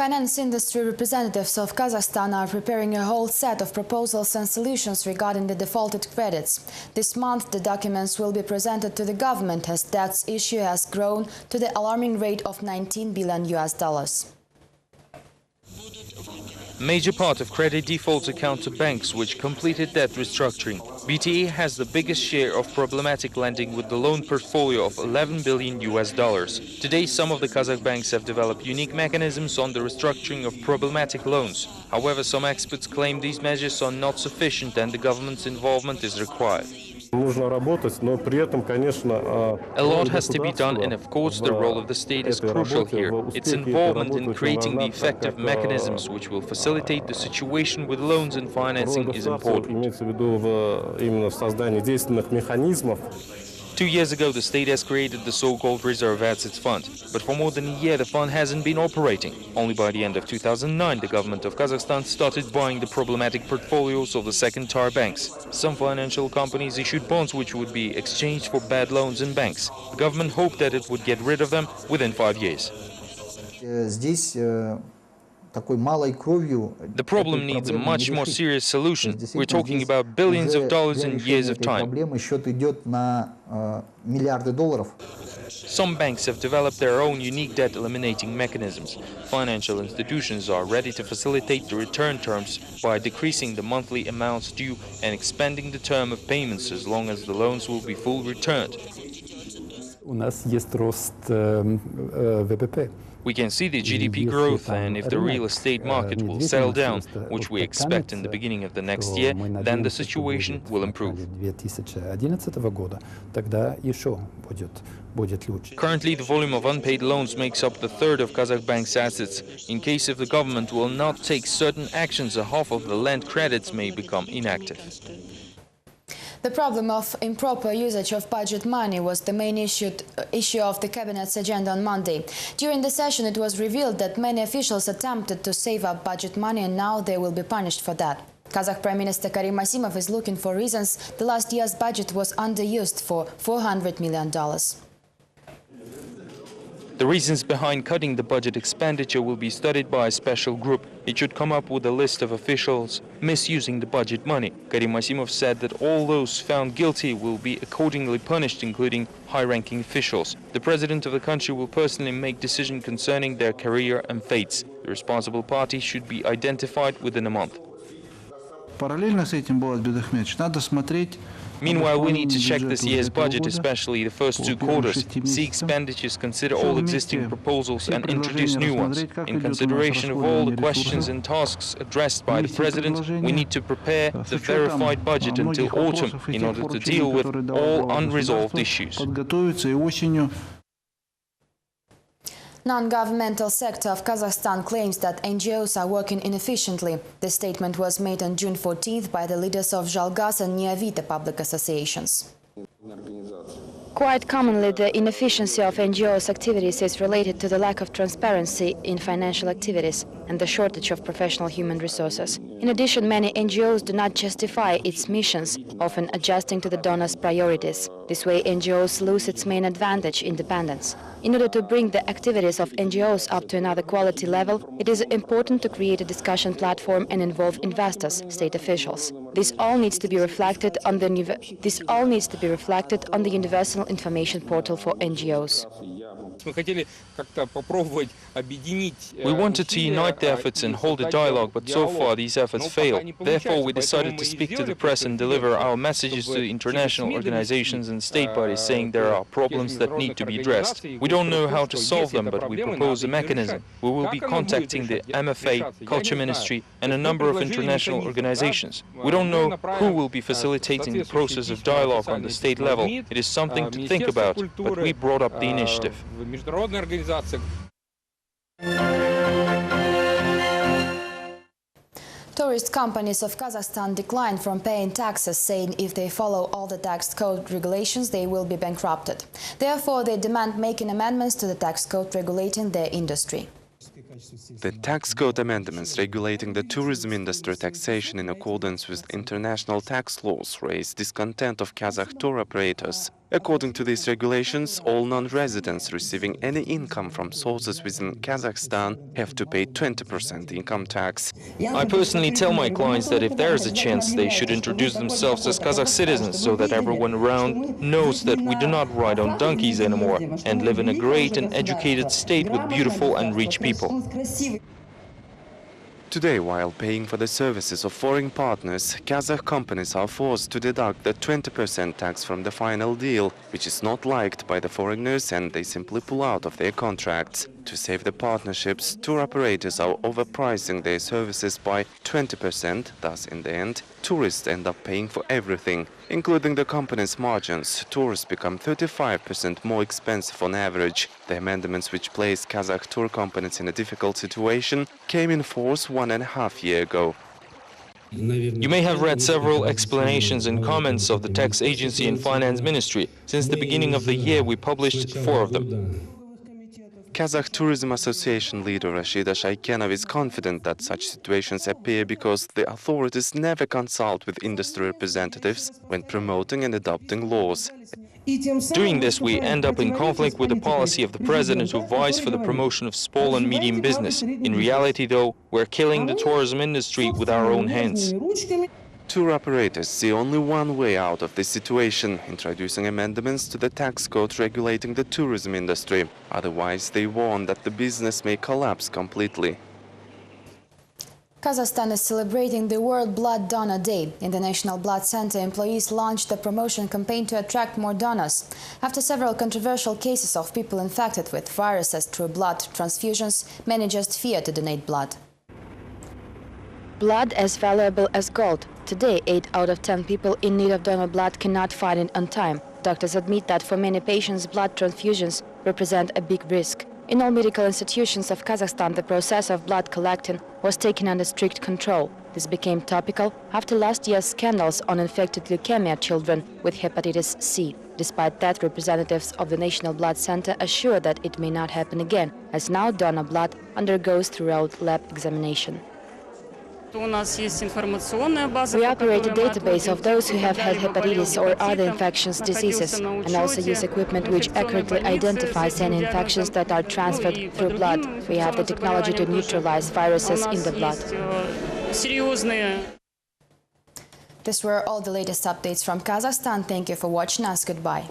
Finance industry representatives of Kazakhstan are preparing a whole set of proposals and solutions regarding the defaulted credits. This month, the documents will be presented to the government as debts issue has grown to the alarming rate of $19 billion. A major part of credit defaults account to banks which completed debt restructuring. BTA has the biggest share of problematic lending with the loan portfolio of $11 billion. Today, some of the Kazakh banks have developed unique mechanisms on the restructuring of problematic loans. However, some experts claim these measures are not sufficient and the government's involvement is required. A lot has to be done, and of course the role of the state is crucial here. Its involvement in creating the effective mechanisms which will facilitate the situation with loans and financing is important. 2 years ago, the state has created the so-called Reserve Assets Fund. But for more than a year, the fund hasn't been operating. Only by the end of 2009, the government of Kazakhstan started buying the problematic portfolios of the second-tier banks. Some financial companies issued bonds which would be exchanged for bad loans in banks. The government hoped that it would get rid of them within 5 years. The problem needs a much more serious solution. We're talking about billions of dollars in years of time. Some banks have developed their own unique debt eliminating mechanisms. Financial institutions are ready to facilitate the return terms by decreasing the monthly amounts due and expanding the term of payments as long as the loans will be full returned. We can see the GDP growth, and if the real estate market will settle down, which we expect in the beginning of the next year, then the situation will improve. Currently, the volume of unpaid loans makes up the third of Kazakh banks' assets. In case if the government will not take certain actions, a half of the land credits may become inactive. The problem of improper usage of budget money was the main issue of the cabinet's agenda on Monday. During the session, it was revealed that many officials attempted to save up budget money, and now they will be punished for that. Kazakh Prime Minister Karim Asimov is looking for reasons the last year's budget was underused for $400 million. The reasons behind cutting the budget expenditure will be studied by a special group. It should come up with a list of officials misusing the budget money. Karim Asimov said that all those found guilty will be accordingly punished, including high-ranking officials. The president of the country will personally make decisions concerning their career and fates. The responsible party should be identified within a month. Meanwhile, we need to check this year's budget, especially the first 2 quarters, see expenditures, consider all existing proposals and introduce new ones. In consideration of all the questions and tasks addressed by the President, we need to prepare the verified budget until autumn in order to deal with all unresolved issues. Non-governmental sector of Kazakhstan claims that NGOs are working inefficiently. The statement was made on June 14th by the leaders of Zhalgaz and Neavita public associations. Quite commonly, the inefficiency of NGOs' activities is related to the lack of transparency in financial activities and the shortage of professional human resources. In addition, many NGOs do not justify its missions, often adjusting to the donors' priorities. This way, NGOs lose its main advantage, independence. In order to bring the activities of NGOs up to another quality level, it is important to create a discussion platform and involve investors, state officials. This all needs to be reflected on the Universal Information Portal for NGOs. We wanted to unite the efforts and hold a dialogue, but so far these efforts failed. Therefore, we decided to speak to the press and deliver our messages to international organizations and state bodies, saying there are problems that need to be addressed. We don't know how to solve them, but we propose a mechanism. We will be contacting the MFA, Culture Ministry, and a number of international organizations. We don't know who will be facilitating the process of dialogue on the state level. It is something to think about, but we brought up the initiative. Tourist companies of Kazakhstan decline from paying taxes, saying if they follow all the tax code regulations, they will be bankrupted. Therefore, they demand making amendments to the tax code regulating their industry. The tax code amendments regulating the tourism industry taxation in accordance with international tax laws raised discontent of Kazakh tour operators. According to these regulations, all non-residents receiving any income from sources within Kazakhstan have to pay 20% income tax. I personally tell my clients that if there is a chance, they should introduce themselves as Kazakh citizens so that everyone around knows that we do not ride on donkeys anymore and live in a great and educated state with beautiful and rich people. Today, while paying for the services of foreign partners, Kazakh companies are forced to deduct the 20% tax from the final deal, which is not liked by the foreigners, and they simply pull out of their contracts. To save the partnerships, tour operators are overpricing their services by 20%, thus in the end, tourists end up paying for everything. Including the company's margins, tours become 35% more expensive on average. The amendments which placed Kazakh tour companies in a difficult situation came in force 1.5 years ago. You may have read several explanations and comments of the tax agency and finance ministry. Since the beginning of the year, we published 4 of them. Kazakh Tourism Association leader Rashida Shaykenov is confident that such situations appear because the authorities never consult with industry representatives when promoting and adopting laws. Doing this, we end up in conflict with the policy of the president who vies for the promotion of small and medium business. In reality, though, we're killing the tourism industry with our own hands. Tour operators see only one way out of this situation, introducing amendments to the tax code regulating the tourism industry. Otherwise, they warn that the business may collapse completely. Kazakhstan is celebrating the World Blood Donor Day. In the National Blood Center, employees launched a promotion campaign to attract more donors. After several controversial cases of people infected with viruses through blood transfusions, many just fear to donate blood. Blood as valuable as gold. Today, 8 out of 10 people in need of donor blood cannot find it on time. Doctors admit that for many patients, blood transfusions represent a big risk. In all medical institutions of Kazakhstan, the process of blood collecting was taken under strict control. This became topical after last year's scandals on infected leukemia children with hepatitis C. Despite that, representatives of the National Blood Center assure that it may not happen again, as now donor blood undergoes thorough lab examination. We operate a database of those who have had hepatitis or other infectious diseases, and also use equipment which accurately identifies any infections that are transferred through blood. We have the technology to neutralize viruses in the blood. These were all the latest updates from Kazakhstan. Thank you for watching us. Goodbye.